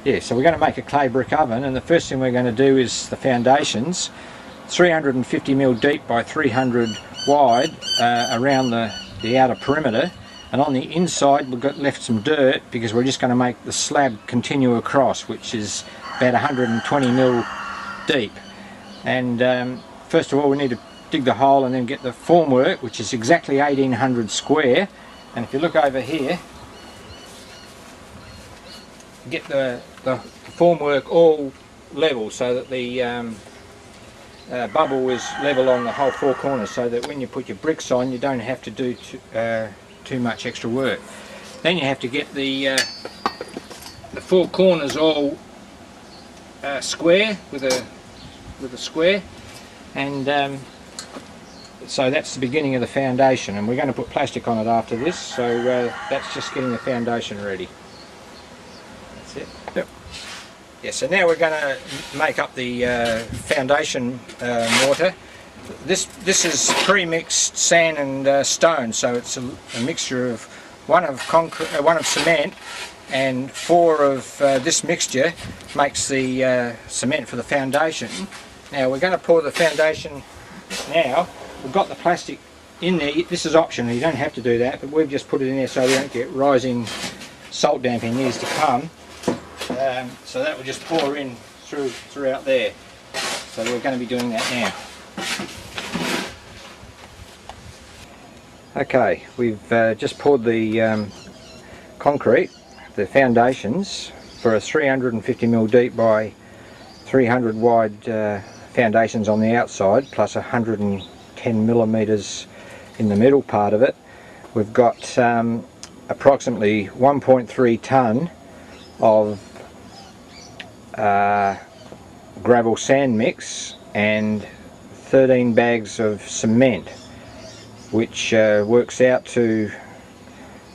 Yeah, so we're going to make a clay brick oven, and the first thing we're going to do is the foundations. 350mm deep by 300 wide around the outer perimeter, and on the inside we've got left some dirt because we're just going to make the slab continue across, which is about 120mm deep. And first of all we need to dig the hole and then get the formwork, which is exactly 1800 square. And if you look over here, get the formwork all level so that the bubble is level on the whole four corners, so that when you put your bricks on you don't have to do too much extra work. Then you have to get the four corners all square with a square, and so that's the beginning of the foundation, and we're going to put plastic on it after this, so that's just getting the foundation ready. That's it. Yep. Yeah, so now we're going to make up the foundation mortar. This is pre-mixed sand and stone, so it's a mixture of one of cement, and 4 of this mixture makes the cement for the foundation. Now we're going to pour the foundation now. We've got the plastic in there. This is optional, you don't have to do that, but we've just put it in there so we don't get rising salt damp in years to come. So that will just pour in throughout there. So we're going to be doing that now. Okay, we've just poured the concrete, the foundations, for a 350mm deep by 300 wide foundations on the outside, plus 110mm in the middle part of it. We've got approximately 1.3 tonne of gravel sand mix and 13 bags of cement, which works out to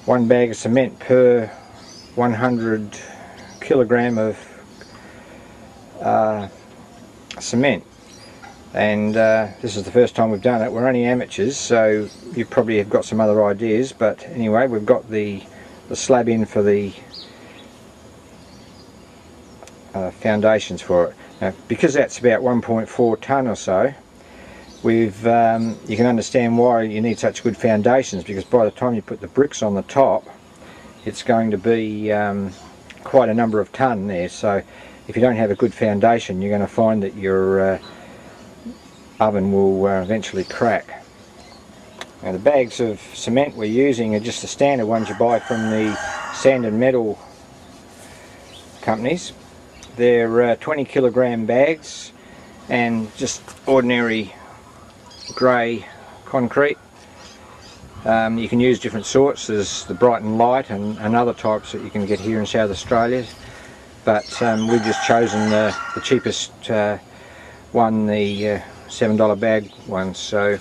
1 bag of cement per 100 kilogram of cement. And this is the first time we've done it. We're only amateurs, so you probably have got some other ideas, but anyway, we've got the slab in for the foundations for it. Now, because that's about 1.4 tonne or so, you can understand why you need such good foundations, because by the time you put the bricks on the top, it's going to be quite a number of tonne there. So if you don't have a good foundation, you're going to find that your oven will eventually crack. Now the bags of cement we're using are just the standard ones you buy from the sand and metal companies. They're 20 kilogram bags and just ordinary grey concrete. You can use different sorts. There's the bright and light and other types that you can get here in South Australia, but we've just chosen the cheapest one, the $7 bag one, so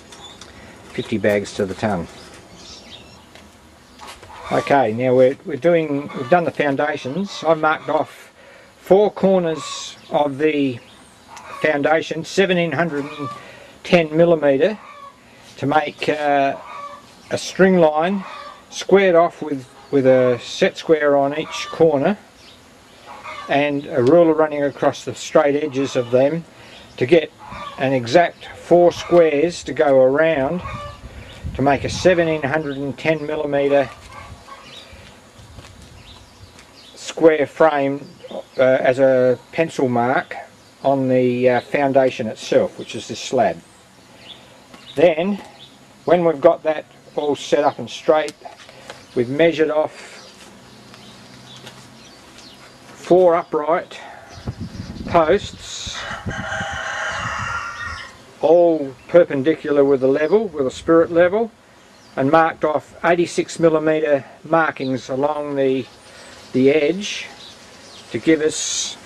50 bags to the tonne. Okay, now we've done the foundations. I've marked off 4 corners of the foundation, 1710mm, to make a string line squared off with a set square on each corner and a ruler running across the straight edges of them to get an exact 4 squares to go around to make a 1710mm square frame as a pencil mark on the foundation itself, which is this slab. Then when we've got that all set up and straight, we've measured off 4 upright posts, all perpendicular with a spirit level, and marked off 86mm markings along the edge to give us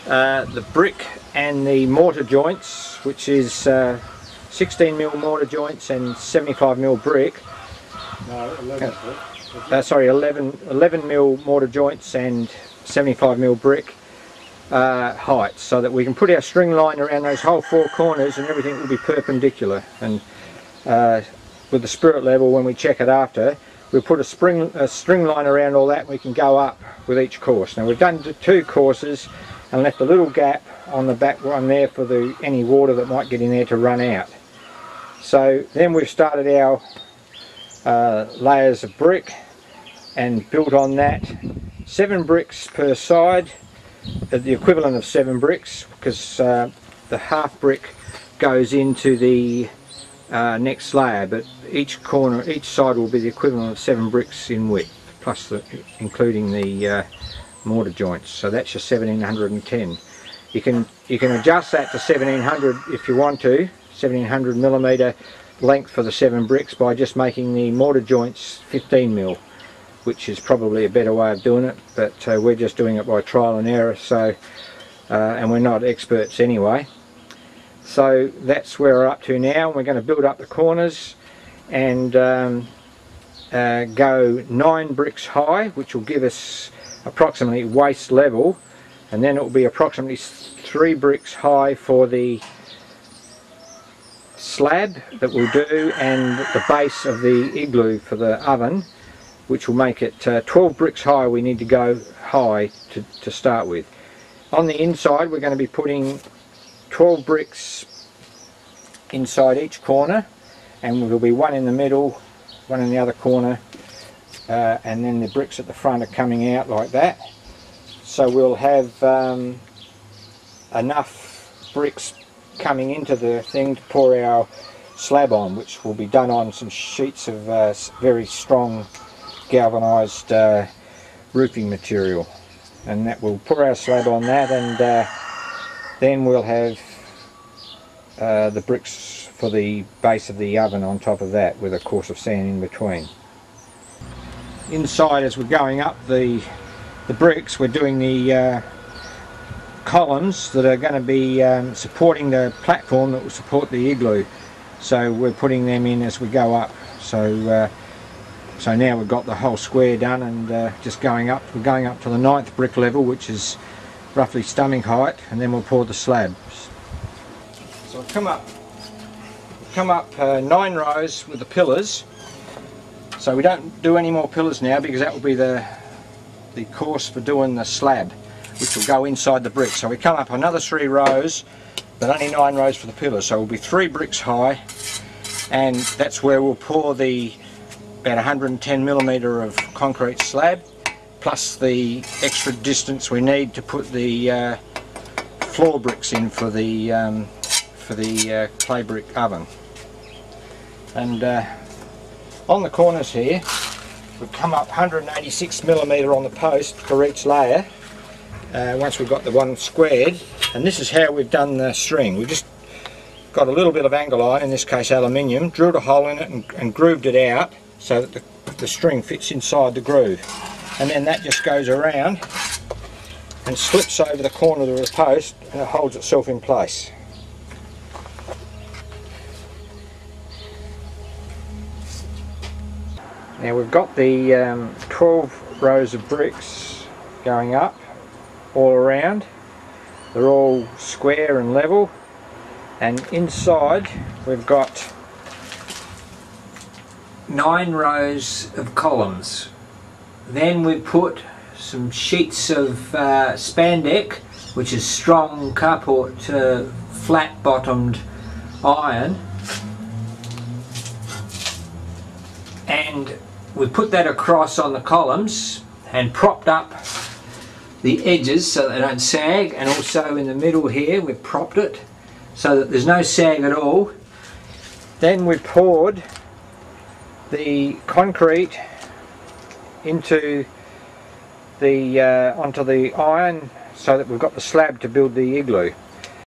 the brick and the mortar joints, which is 16mm mortar joints and 75mm brick. No, 11. Sorry, 11mm mortar joints and 75mm brick height, so that we can put our string line around those whole 4 corners and everything will be perpendicular. And with the spirit level, when we check it after, we'll put a string line around all that, and we can go up with each course. Now we've done 2 courses and left a little gap on the back one there for any water that might get in there to run out. So then we've started our layers of brick and built on that 7 bricks per side, the equivalent of 7 bricks, because the half brick goes into the next layer, but each side will be the equivalent of 7 bricks in width, plus including the mortar joints. So that's your 1710. You can adjust that to 1700 if you want to, 1700 millimeter length for the 7 bricks, by just making the mortar joints 15 mil, which is probably a better way of doing it, but we're just doing it by trial and error, so and we're not experts anyway. So that's where we're up to now. We're going to build up the corners and go 9 bricks high, which will give us approximately waist level, and then it will be approximately 3 bricks high for the slab that we'll do, and the base of the igloo for the oven, which will make it 12 bricks high. We need to go high to start with. On the inside we're going to be putting 12 bricks inside each corner, and there'll be 1 in the middle, 1 in the other corner, and then the bricks at the front are coming out like that. So we'll have enough bricks coming into the thing to pour our slab on, which will be done on some sheets of very strong galvanized roofing material, and that we'll pour our slab on that, and then we'll have the bricks for the base of the oven on top of that, with a course of sand in between. Inside, as we're going up the bricks, we're doing the columns that are going to be supporting the platform that will support the igloo. So we're putting them in as we go up. So so now we've got the whole square done, and just going up. We're going up to the 9th brick level, which is roughly stomach height, and then we'll pour the slabs. So we'll come up 9 rows with the pillars. So we don't do any more pillars now, because that will be the course for doing the slab, which will go inside the brick. So we come up another 3 rows, but only 9 rows for the pillars. So we'll be 3 bricks high, and that's where we'll pour the about 110 millimeter of concrete slab, plus the extra distance we need to put the floor bricks in for the clay brick oven. And on the corners here, we've come up 186 millimeter on the post for each layer. Once we've got the one squared, and this is how we've done the string. We've just got a little bit of angle iron, in this case aluminium, drilled a hole in it and grooved it out so that the string fits inside the groove, and then that just goes around and slips over the corner of the post, and it holds itself in place. Now we've got the 12 rows of bricks going up all around. They're all square and level, and inside we've got 9 rows of columns. Then we put some sheets of spandex, which is strong carport flat bottomed iron, and we put that across on the columns and propped up the edges so that they don't sag, and also in the middle here we've propped it so that there's no sag at all. Then we poured the concrete into the onto the iron so that we've got the slab to build the igloo.